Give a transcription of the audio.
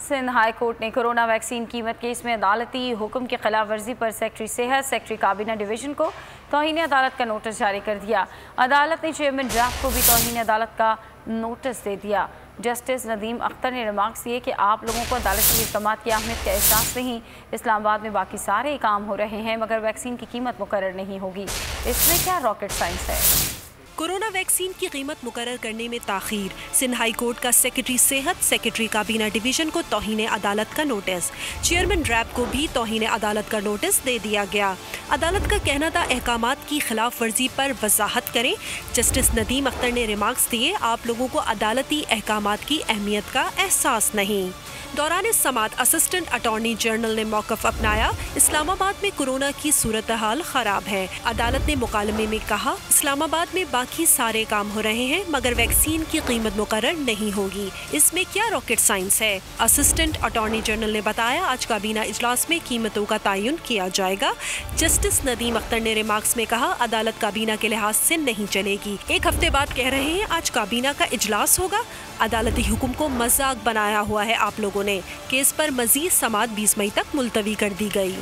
Sindh high court ने corona vaccine कीमत case में अदालती हुक्म की खिलाफ वर्जी पर सेक्रेटरी सेहत, सेक्रेटरी काबीना डिवीजन को तौहीन अदालत का नोटिस जारी कर दिया। अदालत ने चेयरमैन ड्रैप को भी तौहीन अदालत का नोटिस दे दिया। जस्टिस नदीम अख्तर ने रिमार्क्स दिए कि आप लोगों को अदालती इक़दाम की अहमियत का एहसास नहीं। इस्लामाबाद में बाकी सारे काम हो रहे हैं मगर वैक्सीन की कीमत मुकर्रर नहीं होगी। इसमें क्या रॉकेट साइंस है? कोरोना वैक्सीन की कीमत मुकर्रर करने में ताखीर। सिंध हाई कोर्ट का सेक्रेटरी सेहत, सेक्रेटरी काबीना डिवीजन को तौहीन अदालत का नोटिस। चेयरमैन ड्रैप को भी तौहीन अदालत का नोटिस दे दिया गया। अदालत का कहना था अहकामात की खिलाफ वर्जी पर वजाहत करें। जस्टिस नदीम अख्तर ने रिमार्क्स दिए, आप लोगों को अदालती अहकामात की अहमियत का एहसास नहीं। दौरान समात असिस्टेंट अटॉर्नी जनरल ने मौक़िफ़ अपनाया, इस्लामाबाद में कोरोना की सूरत हाल ख़राब है। अदालत ने मुकालमे में कहा, इस्लामाबाद में बाकी सारे काम हो रहे हैं मगर वैक्सीन की कीमत मुकर्रर नहीं होगी। इसमें क्या रॉकेट साइंस है? असिस्टेंट अटॉर्नी जनरल ने बताया, आज काबीना इजलास में कीमतों का तयन किया जाएगा। जस्टिस नदीम अख्तर ने रिमार्क्स में कहा, अदालत काबीना के लिहाज से नहीं चलेगी। एक हफ्ते बाद कह रहे हैं आज काबीना का इजलास होगा। अदालती हुक्म को मजाक बनाया हुआ है आप लोगों ने। केस पर मजीद समात 20 मई तक मुलतवी कर दी गई।